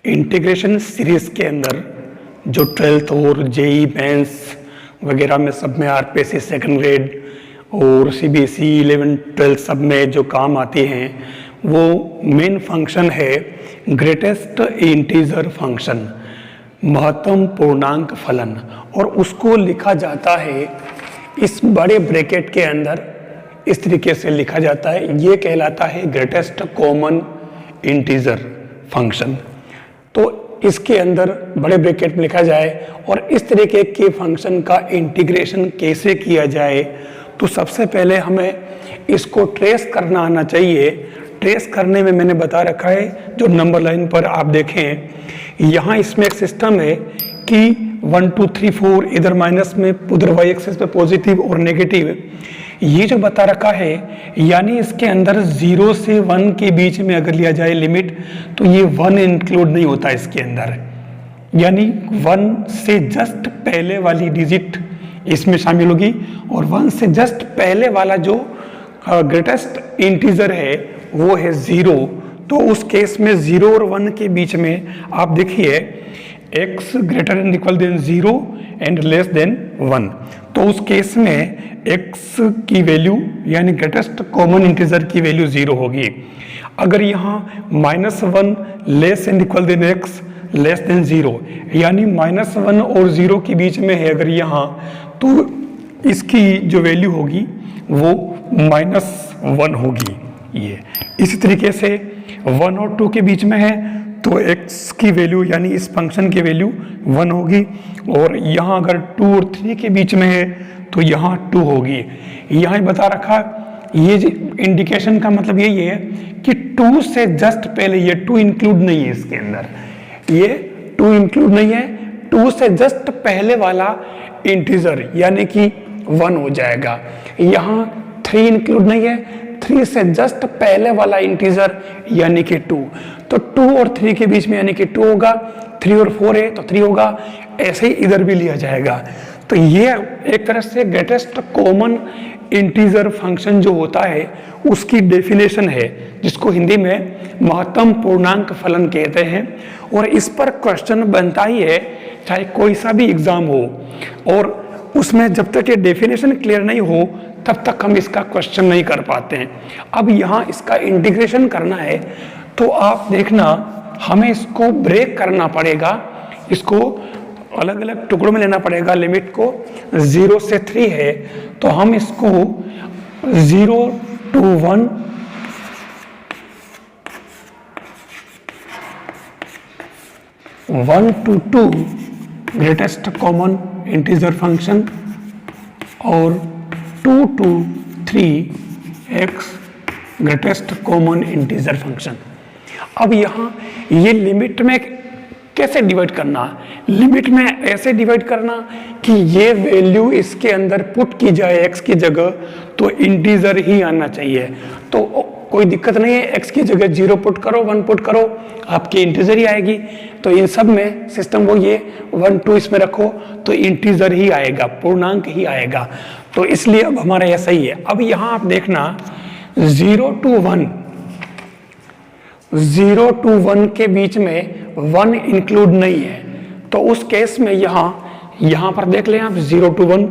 Integration series के अंदर जो 12th और जेई मेंस वगैरह में सब में आरपीएससी सेकंड ग्रेड और सीबीएसई 11 12 सब में जो काम आती हैं वो मेन फंक्शन है ग्रेटेस्ट इंटीजर फंक्शन, महत्तम पूर्णांक फलन, और उसको लिखा जाता है इस बड़े ब्रैकेट के अंदर। इस तरीके से लिखा जाता है, ये कहलाता है ग्रेटेस्ट कॉमन इंटीजर फंक्शन। तो इसके अंदर बड़े ब्रैकेट में लिखा जाए और इस तरीके के फंक्शन का इंटीग्रेशन कैसे किया जाए, तो सबसे पहले हमें इसको ट्रेस करना आना चाहिए। ट्रेस करने में मैंने बता रखा है, जो नंबर लाइन पर आप देखें, यहाँ इसमें एक सिस्टम है कि 1 2 3 4 इधर माइनस में, उधर वाई एक्सिस पे पॉजिटिव और नेगेटिव, ये जो बता रखा है, यानी इसके अंदर 0 से 1 के बीच में अगर लिया जाए लिमिट, तो ये 1 इंक्लूड नहीं होता इसके अंदर, यानी 1 से जस्ट पहले वाली डिजिट इसमें शामिल होगी और 1 से जस्ट पहले वाला जो ग्रेटेस्ट इंटीजर है वो है 0। तो उस केस में 0 और 1 के बीच में आप देखिए x greater and equal than 0 and less than 1, तो उस केस में x की वैल्यू यानी ग्रेटेस्ट कॉमन इंटीजर की वैल्यू 0 होगी। अगर यहाँ -1 less and equal than x less than 0, यानी -1 और 0 के बीच में है अगर यहाँ, तो इसकी जो वैल्यू होगी वो -1 होगी। ये इसी तरीके से 1 और 2 के बीच में है तो x की वैल्यू यानी इस फंक्शन की वैल्यू 1 होगी, और यहाँ अगर 2 और 3 के बीच में है तो यहाँ 2 होगी। यहाँ बता रखा, ये इंडिकेशन का मतलब यही है कि 2 से जस्ट पहले, ये 2 इंक्लूड नहीं है इसके अंदर, ये 2 इंक्लूड नहीं है, 2 से जस्ट पहले वाला इंटीजर यानी कि 1 हो जाएगा। यहाँ 3 इंक्लूड नहीं है, 3 से जस्ट पहले वाला इंटीजर यानी कि 2, तो 2 और 3 के बीच में यानी कि 2 होगा, 3 और 4 है तो 3 होगा, ऐसे ही इधर भी लिया जाएगा। तो ये एक तरह से ग्रेटेस्ट कॉमन इंटीजर फंक्शन जो होता है उसकी डेफिनेशन है, जिसको हिंदी में महत्तम पूर्णांक फलन कहते हैं। और इस पर क्वेश्चन बनता ही है, चाहे कोई सा भी एग्जाम हो, और उसमें जब तक ये डेफिनेशन क्लियर नहीं हो तब तक हम इसका क्वेश्चन नहीं कर पाते हैं। अब यहाँ इसका इंटीग्रेशन करना है तो आप देखना, हमें इसको ब्रेक करना पड़ेगा, इसको अलग अलग टुकड़ों में लेना पड़ेगा। लिमिट को 0 से 3 है तो हम इसको 0 to 1, 1 to 2 greatest common integer function, और 2 to 3 x greatest common integer function. अब यहाँ ये लिमिट में कैसे डिवाइड करना, लिमिट में ऐसे डिवाइड करना कि ये वैल्यू इसके अंदर पुट की जाए x की जगह तो इंटीजर ही आना चाहिए। तो कोई दिक्कत नहीं है, x की जगह 0 पुट करो, 1 पुट करो, आपकी इंटीजर ही आएगी। तो इन सब में सिस्टम वो ये 1 2 इसमें रखो तो इंटीजर ही आएगा, पूर्णांक ही आएगा। तो इसलिए अब हमारा यह सही है। अब यहाँ आप देखना 0 to 1 के बीच में 1 इंक्लूड नहीं है, तो उस केस में यहाँ पर देख लें आप 0 to 1,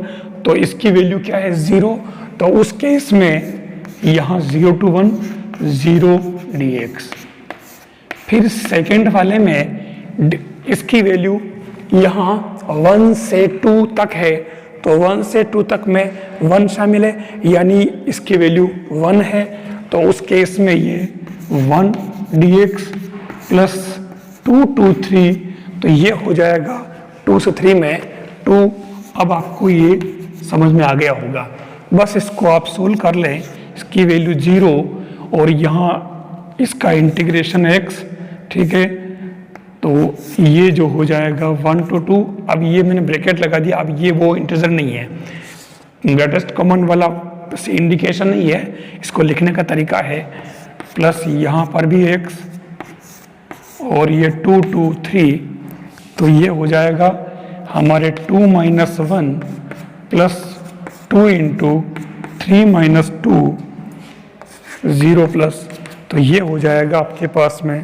तो इसकी वैल्यू क्या है 0, तो उस केस में यहाँ 0 to 1 0 dx। फिर सेकेंड वाले में इसकी वैल्यू यहाँ 1 से 2 तक है, तो 1 से 2 तक में 1 शामिल है, यानी इसकी वैल्यू 1 है, तो उस केस में ये 1 dx प्लस 2 to 3, तो ये हो जाएगा 2 से 3 में 2। अब आपको ये समझ में आ गया होगा, बस इसको आप सोल्व कर लें, इसकी वैल्यू 0 और यहाँ इसका इंटीग्रेशन x, ठीक है, तो ये जो हो जाएगा 1 to 2। अब ये मैंने ब्रैकेट लगा दिया, अब ये वो इंटीजर नहीं है, ग्रेटेस्ट कॉमन वाला इंडिकेशन नहीं है, इसको लिखने का तरीका है, प्लस यहाँ पर भी x और ये 2 to 3, तो ये हो जाएगा हमारे 2 - 1 प्लस 2 into 3 - 2 0 प्लस, तो ये हो जाएगा आपके पास में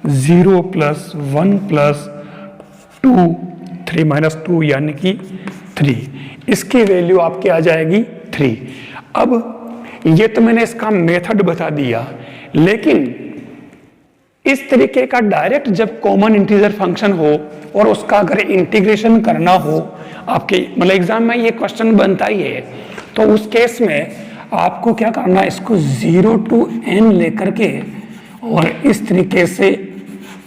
0 प्लस 1 प्लस 2 3 माइनस 2 यानी कि 3। इसकी वैल्यू आपकी आ जाएगी 3। अब ये तो मैंने इसका मेथड बता दिया, लेकिन इस तरीके का डायरेक्ट जब कॉमन इंटीजर फंक्शन हो और उसका अगर इंटीग्रेशन करना हो आपके मतलब एग्जाम में ये क्वेश्चन बनता ही है, तो उस केस में आपको क्या करना है, इसको 0 to n लेकर के और इस तरीके से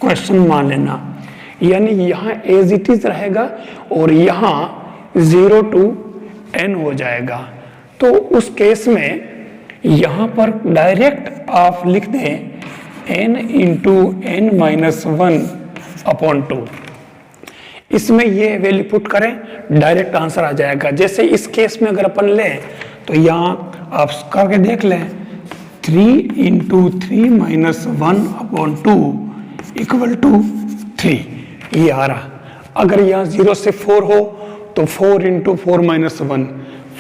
क्वेश्चन मान लेना, यानी यहाँ एज इट इज रहेगा और यहाँ 0 to n हो जाएगा। तो उस केस में यहाँ पर डायरेक्ट आप लिख दें n इंटू n माइनस 1/2। इसमें ये वैल्यू पुट करें, डायरेक्ट आंसर आ जाएगा। जैसे इस केस में अगर अपन लें तो यहाँ आप करके देख लें, 3 इंटू 3 माइनस 1/2 इक्वल टू 3, ये आ रहा। अगर यहाँ 0 से 4 हो तो 4 इंटू 4 माइनस 1,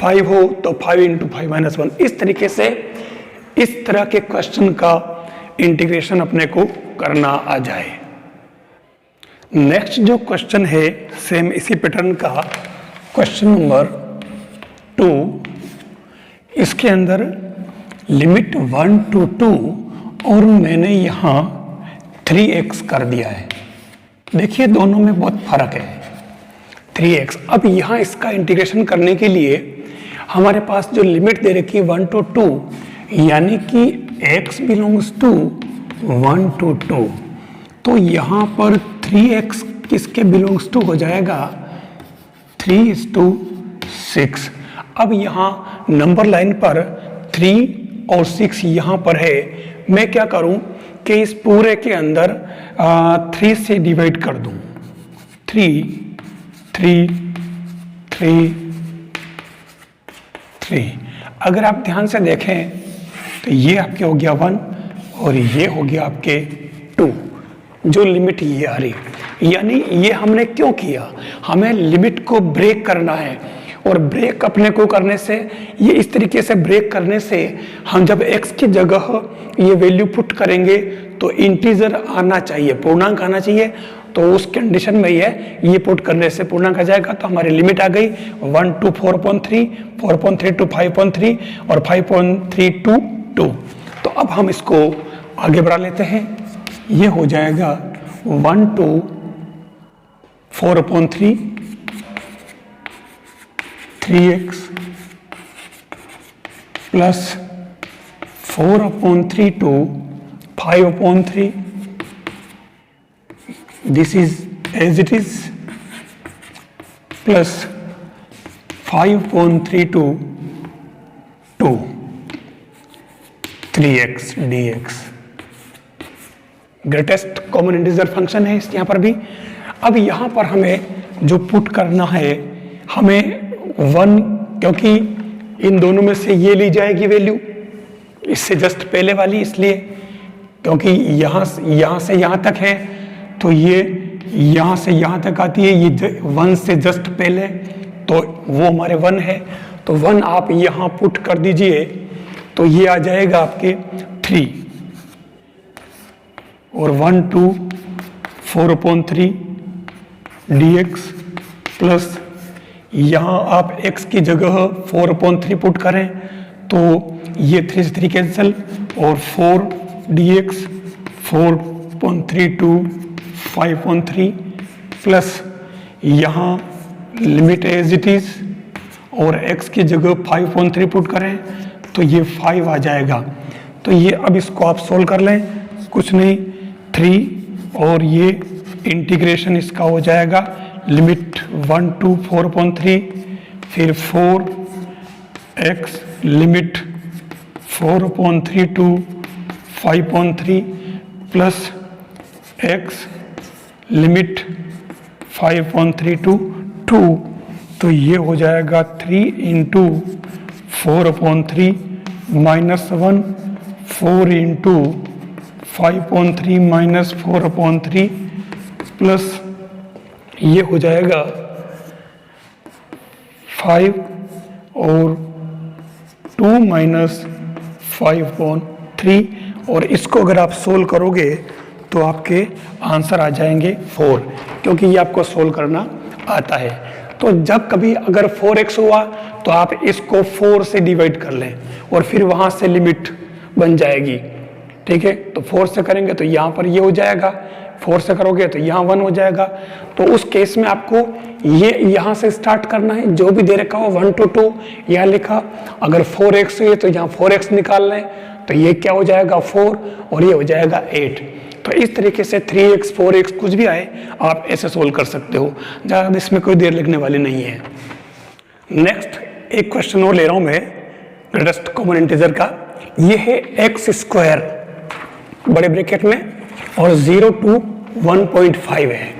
5 हो तो 5 इंटू 5 माइनस 1। इस तरीके से इस तरह के क्वेश्चन का इंटीग्रेशन अपने को करना आ जाए। नेक्स्ट जो क्वेश्चन है सेम इसी पैटर्न का, क्वेश्चन नंबर 2। इसके अंदर लिमिट 1 to 2 और मैंने यहाँ 3x कर दिया है। देखिए दोनों में बहुत फर्क है, 3x। अब यहाँ इसका इंटीग्रेशन करने के लिए हमारे पास जो लिमिट दे रखी है 1 to 2, यानी कि x बिलोंग्स टू 1 to 2, तो यहाँ पर 3x किसके बिलोंग्स टू हो जाएगा, 3:6। अब यहाँ नंबर लाइन पर 3 और 6 यहाँ पर है। मैं क्या करूँ कि इस पूरे के अंदर 3 से डिवाइड कर दूँ, 3 3 3 3। अगर आप ध्यान से देखें तो ये आपके हो गया 1 और ये हो गया आपके 2, जो लिमिट ये आ रही। यानी ये हमने क्यों किया, हमें लिमिट को ब्रेक करना है, और ब्रेक अपने को करने से, ये इस तरीके से ब्रेक करने से हम जब x की जगह ये वैल्यू पुट करेंगे तो इंटीजर आना चाहिए, पूर्णांक आना चाहिए। तो उस कंडीशन में ये पुट करने से पूर्णांक आ जाएगा। तो हमारी लिमिट आ गई 1 to 4.3, 4.3 to 5.3 और 5.3 to 2। तो अब हम इसको आगे बढ़ा लेते हैं। ये हो जाएगा 1 to 4/3, 3x plus 4/3 to 5/3। This is as it is, plus 5/3 to 2, 3x dx। Greatest common integer function है यहाँ पर भी। अब यहाँ पर हमें जो पुट करना है, हमें 1, क्योंकि इन दोनों में से ये ली जाएगी वैल्यू, इससे जस्ट पहले वाली, इसलिए क्योंकि यहाँ से यहाँ तक है तो ये यहाँ से यहाँ तक आती है, ये 1 से जस्ट पहले, तो वो हमारे 1 है। तो 1 आप यहाँ पुट कर दीजिए तो ये आ जाएगा आपके 3 और 1 to 4/3 dx प्लस यहाँ आप x की जगह 4/3 पुट करें तो ये 3 से 3 कैंसिल और 4 dx 4/3 to 5/3 प्लस यहाँ लिमिट एज इट इज और x की जगह 5/3 पुट करें तो ये 5 आ जाएगा। तो ये अब इसको आप सोल्व कर लें, कुछ नहीं 3 और ये इंटीग्रेशन इसका हो जाएगा लिमिट 1 to 4/3, फिर 4x limit 4/3 to 5/3 plus x limit 5/3 to 2। तो ये हो जाएगा 3 into 4/3 minus 1, 4 into 5/3 minus 4/3 plus ये हो जाएगा 5 और 2 माइनस 5/3। और इसको अगर आप सोल्व करोगे तो आपके आंसर आ जाएंगे 4, क्योंकि ये आपको सोल्व करना आता है। तो जब कभी अगर 4x हुआ तो आप इसको 4 से डिवाइड कर लें और फिर वहाँ से लिमिट बन जाएगी, ठीक है। तो 4 से करेंगे तो यहाँ पर ये हो जाएगा, 4 से करोगे तो यहाँ 1 हो जाएगा। तो उस केस में आपको ये यहाँ से स्टार्ट करना है, जो भी दे रखा हो 1 to 2 यहाँ लिखा। अगर 4x है तो यहाँ 4x निकाल लें, तो ये क्या हो जाएगा 4 और ये हो जाएगा 8। तो इस तरीके से 3x 4x कुछ भी आए आप ऐसे सोल्व कर सकते हो, ज़्यादा इसमें कोई देर लगने वाली नहीं है। नेक्स्ट एक क्वेश्चन और ले रहा हूँ मैं ग्रेटेस्ट कॉमन इंटीजर का। ये है x स्क्वायर बड़े ब्रैकेट में और 0 to 1.5 है।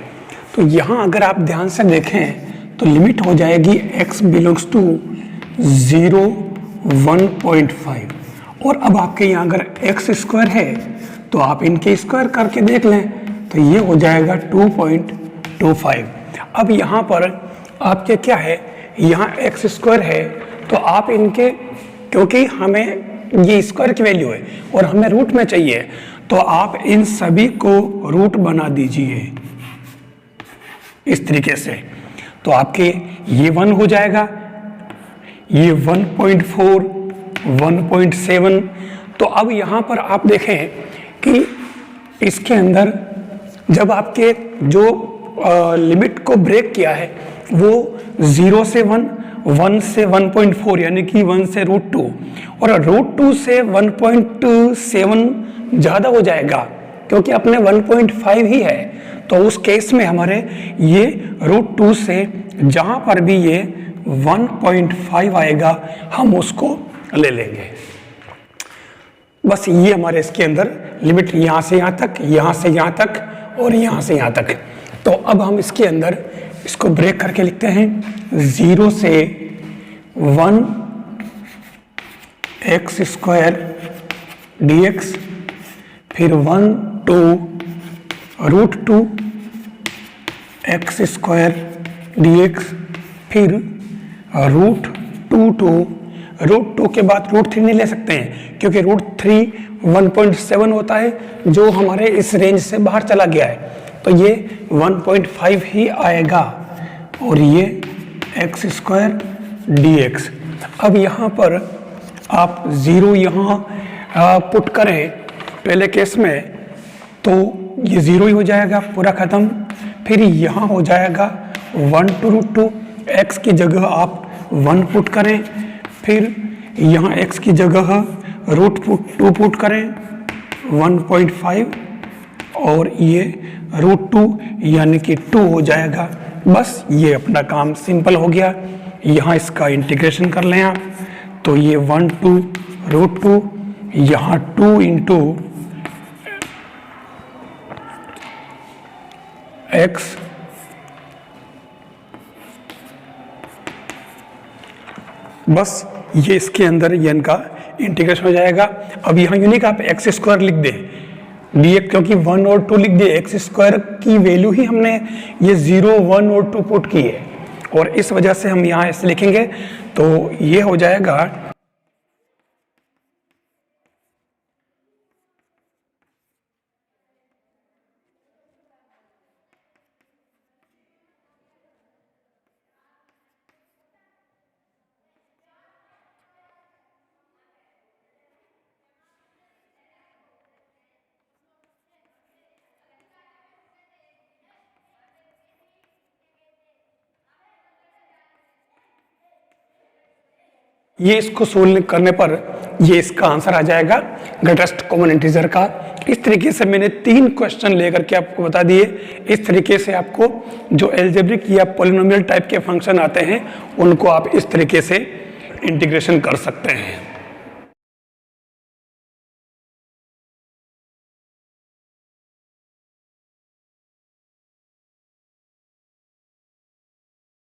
तो यहाँ अगर आप ध्यान से देखें तो लिमिट हो जाएगी x बिलोंग्स टू 0 1.5। और अब आपके यहाँ अगर x स्क्वायर है तो आप इनके स्क्वायर करके देख लें, तो ये हो जाएगा 2.25। अब यहाँ पर आपके क्या है, यहाँ x स्क्वायर है तो आप इनके, क्योंकि हमें ये स्क्वायर की वैल्यू है और हमें रूट में चाहिए, तो आप इन सभी को रूट बना दीजिए इस तरीके से। तो आपके ये 1 हो जाएगा, ये 1.4 1.7। तो अब यहाँ पर आप देखें कि इसके अंदर जब आपके जो लिमिट को ब्रेक किया है वो 0 से 1 1 से 1.4 यानी कि 1 से √2 और √2 से 1.7 ज़्यादा हो जाएगा, क्योंकि अपने 1.5 ही है। तो उस केस में हमारे ये √2 से जहाँ पर भी ये 1.5 आएगा हम उसको ले लेंगे। बस ये हमारे इसके अंदर लिमिट यहाँ से यहाँ तक, यहाँ से यहाँ तक और यहाँ से यहाँ तक। तो अब हम इसके अंदर इसको ब्रेक करके लिखते हैं 0 से 1 x स्क्वायर dx, फिर 1 to √2 x स्क्वायर dx, फिर √2 to √2 के बाद √3 नहीं ले सकते हैं, क्योंकि √3 1.7 होता है जो हमारे इस रेंज से बाहर चला गया है, तो ये 1.5 ही आएगा और ये x स्क्वायर dx। अब यहाँ पर आप 0 यहाँ पुट करें पहले केस में तो ये 0 ही हो जाएगा पूरा ख़त्म। फिर यहाँ हो जाएगा 1 to √2, x की जगह आप 1 पुट करें, फिर यहाँ x की जगह √2 पुट करें 1.5 और ये √2 यानी कि 2 हो जाएगा। बस ये अपना काम सिंपल हो गया। यहाँ इसका इंटीग्रेशन कर लें आप, तो ये 1 to √2, यहाँ 2 इंटू x बस ये इसके अंदर ये इनका इंटीग्रेशन हो जाएगा। अब यहाँ यूनिक आप x स्क्वायर लिख दें dx, क्योंकि 1 और 2 लिख दिए, x स्क्वायर की वैल्यू ही हमने ये 0 1 और 2 पुट की है और इस वजह से हम यहाँ ऐसे लिखेंगे, तो ये हो जाएगा ये इसको सोल्व करने पर ये इसका आंसर आ जाएगा ग्रेटेस्ट कॉमन इंटीजर का। इस तरीके से मैंने 3 क्वेश्चन लेकर के आपको बता दिए। इस तरीके से आपको जो एल्जेब्रिक या पॉलिनोमियल टाइप के फंक्शन आते हैं उनको आप इस तरीके से इंटीग्रेशन कर सकते हैं।